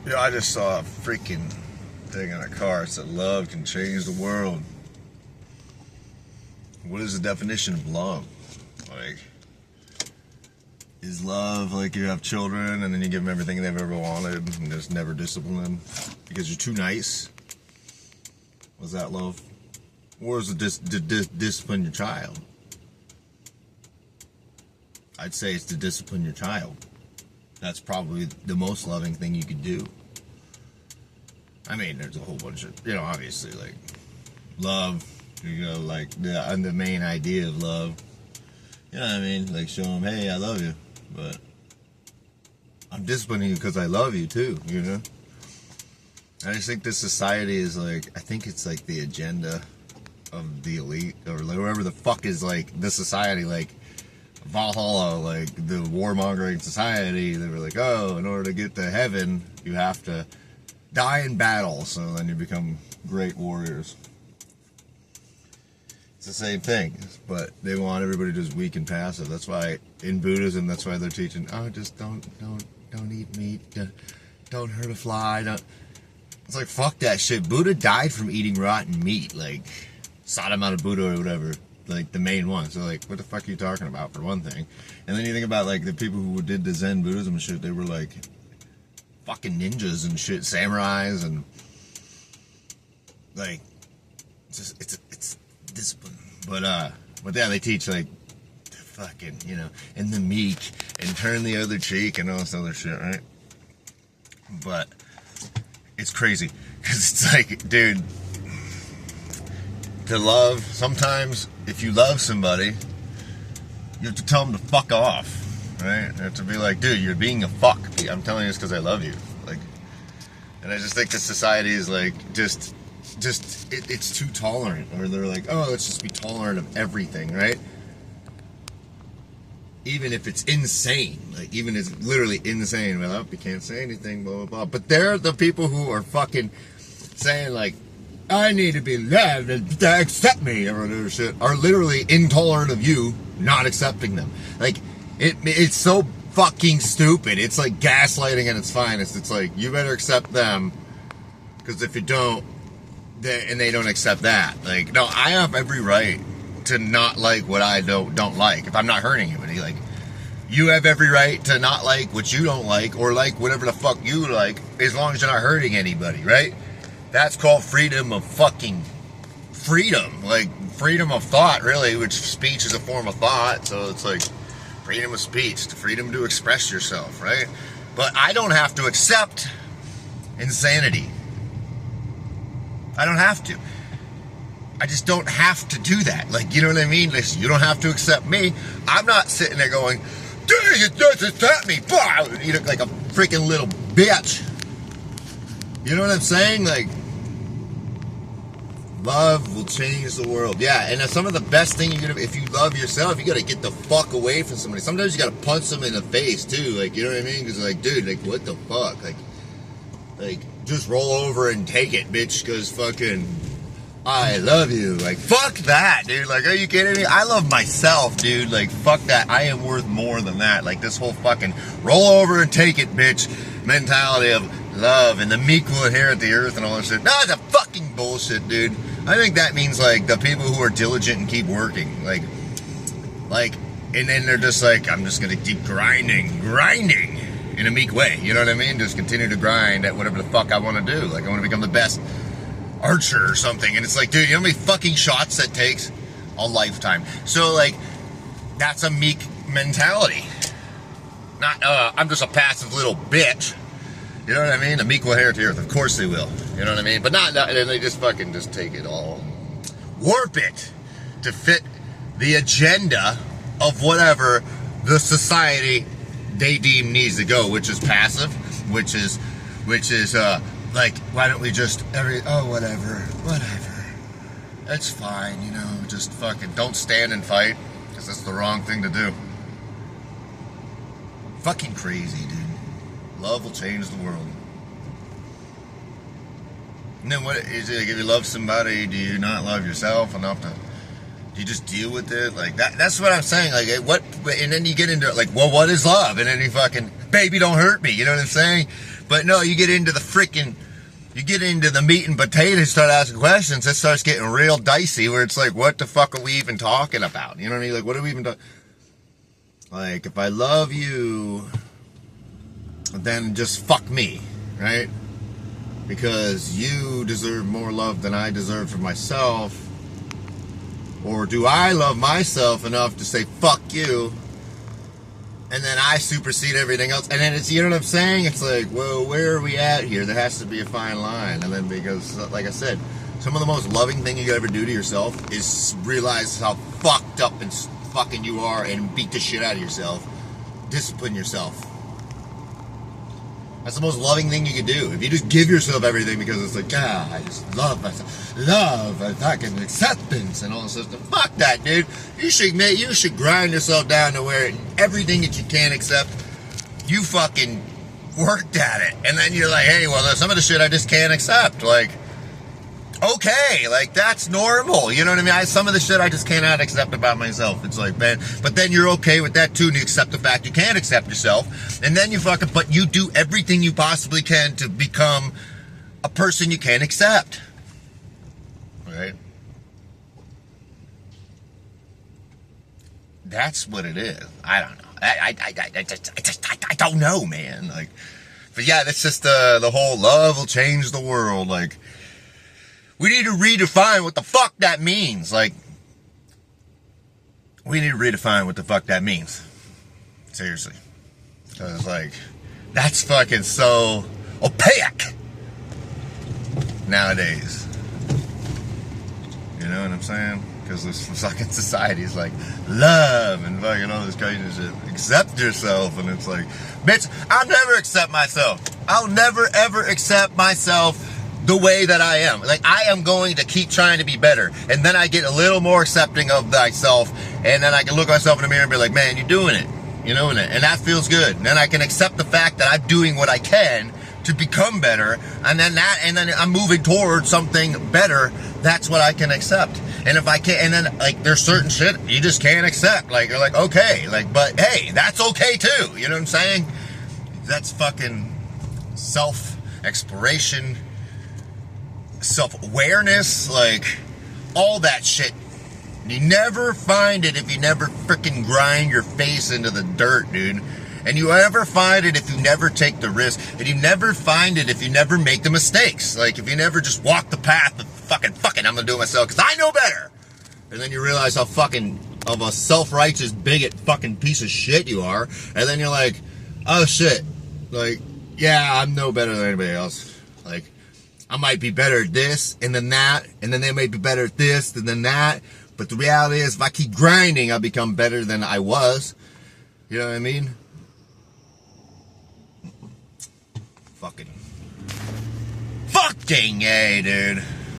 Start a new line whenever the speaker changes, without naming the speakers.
Yeah, I just saw a freaking thing in a car. It said, "Love can change the world." What is the definition of love? Like, is love like you have children and then you give them everything they've ever wanted and just never discipline them because you're too nice? Was that love? Or is it discipline your child? I'd say it's to discipline your child. That's probably the most loving thing you could do. I mean, there's a whole bunch of, obviously, like, love, like, the main idea of love. You know what I mean? Like, show them, hey, I love you, but I'm disciplining you because I love you, too, I just think this society is, like, I think it's, like, the agenda of the elite, or whoever the fuck is, like, the society, like, Valhalla, like the warmongering society. They were like, oh, in order to get to heaven, you have to die in battle, so then you become great warriors. It's the same thing, but they want everybody just weak and passive. That's why in Buddhism, that's why they're teaching, oh, just don't eat meat, don't hurt a fly. It's like, fuck that shit. Buddha died from eating rotten meat, like Sadhamana Buddha or whatever. Like the main one. So like, what the fuck are you talking about, for one thing? And then you think about like the people who did the Zen Buddhism and shit, they were like fucking ninjas and shit, samurais, and like it's discipline. But yeah, they teach like fucking, and the meek and turn the other cheek and all this other shit, right? But it's crazy because it's like, dude, to love, sometimes if you love somebody, you have to tell them to fuck off, right? You have to be like, dude, you're being a fuck. I'm telling you this because I love you. Like, and I just think that society is like, it's too tolerant. Or they're like, oh, let's just be tolerant of everything, right? Even if it's insane, like even if it's literally insane, well, you can't say anything, blah, blah, blah. But they're the people who are fucking saying like, I need to be loved to accept me, or whatever shit, are literally intolerant of you not accepting them. Like, it's so fucking stupid. It's like gaslighting at its finest. It's like, you better accept them, because if you don't, and they don't accept that. Like, no, I have every right to not like what I don't like, if I'm not hurting anybody. Like, you have every right to not like what you don't like, or like whatever the fuck you like, as long as you're not hurting anybody, right? That's called freedom of fucking freedom. Like, freedom of thought, really, which speech is a form of thought. So it's like freedom of speech, the freedom to express yourself, right? But I don't have to accept insanity. I don't have to. I just don't have to do that. Like, you know what I mean? Listen, you don't have to accept me. I'm not sitting there going, dude, you just accept me. You look like a freaking little bitch. You know what I'm saying? Like, love will change the world. Yeah, and some of the best thing you're gonna, if you love yourself, you gotta get the fuck away from somebody. Sometimes you gotta punch them in the face too. Like, you know what I mean? Because like, dude, like, what the fuck? Like, just roll over and take it, bitch. Because fucking, I love you. Like, fuck that, dude. Like, are you kidding me? I love myself, dude. Like, fuck that. I am worth more than that. Like, this whole fucking roll over and take it, bitch mentality of love and the meek will inherit the earth and all that shit. No, it's a fucking bullshit, dude. I think that means like the people who are diligent and keep working, like, and then they're just like, I'm just gonna keep grinding in a meek way. You know what I mean? Just continue to grind at whatever the fuck I want to do. Like, I want to become the best archer or something. And it's like, dude, you know how many fucking shots that takes? A lifetime. So like, that's a meek mentality. Not, I'm just a passive little bitch. You know what I mean? The meek will inherit the earth. Of course they will. You know what I mean? But not, and they just fucking just take it all. Warp it to fit the agenda of whatever the society they deem needs to go, which is passive, which is like, why don't we just, whatever. It's fine, just fucking don't stand and fight, because that's the wrong thing to do. Fucking crazy, dude. Love will change the world. And then what is it? Like, if you love somebody, do you not love yourself enough to? Do you just deal with it? Like that's what I'm saying. Like, what? And then you get into like, well, what is love? And then you fucking, baby, don't hurt me. You know what I'm saying? But no, you get into the meat and potatoes, start asking questions, it starts getting real dicey, where it's like, what the fuck are we even talking about? You know what I mean? Like, what are we even talking? Like, if I love you, then just fuck me, right? Because you deserve more love than I deserve for myself. Or do I love myself enough to say, fuck you, and then I supersede everything else? And then it's, you know what I'm saying? It's like, well, where are we at here? There has to be a fine line. And then, because, like I said, some of the most loving thing you could ever do to yourself is realize how fucked up and fucking you are and beat the shit out of yourself. Discipline yourself. That's the most loving thing you can do. If you just give yourself everything because it's like, I just love myself. Love and fucking acceptance and all this stuff. Fuck that, dude. You should grind yourself down to where everything that you can't accept, you fucking worked at it. And then you're like, hey, well, there's some of the shit I just can't accept. Like, okay, like, that's normal. You know what I mean? Some of the shit I just cannot accept about myself. It's like, man, but then you're okay with that too, and you accept the fact you can't accept yourself. And then but you do everything you possibly can to become a person you can't accept. Right? That's what it is. I don't know. I don't know, man. Like, but yeah, that's just the whole love will change the world. Like, we need to redefine what the fuck that means. Like, we need to redefine what the fuck that means. Seriously. Because, like, that's fucking so opaque nowadays. You know what I'm saying? Because this fucking society is like, love and fucking all this kind of shit. Accept yourself. And it's like, bitch, I'll never accept myself. I'll never, ever accept myself the way that I am. Like, I am going to keep trying to be better. And then I get a little more accepting of myself. And then I can look at myself in the mirror and be like, man, you're doing it. You're doing it. And that feels good. And then I can accept the fact that I'm doing what I can to become better. And then I'm moving towards something better. That's what I can accept. And if I can't, and then, like, there's certain shit you just can't accept. Like, you're like, okay. Like, but hey, that's okay too. You know what I'm saying? That's fucking self-exploration, self-awareness, like, all that shit. You never find it if you never freaking grind your face into the dirt, dude. And you never find it if you never take the risk. And you never find it if you never make the mistakes. Like, if you never just walk the path of fucking, I'm gonna do it myself because I know better. And then you realize how fucking of a self-righteous bigot fucking piece of shit you are. And then you're like, oh shit. Like, yeah, I'm no better than anybody else. Like, I might be better at this and then that, and then they might be better at this and then that. But the reality is, if I keep grinding, I'll become better than I was. You know what I mean? Fucking A, dude.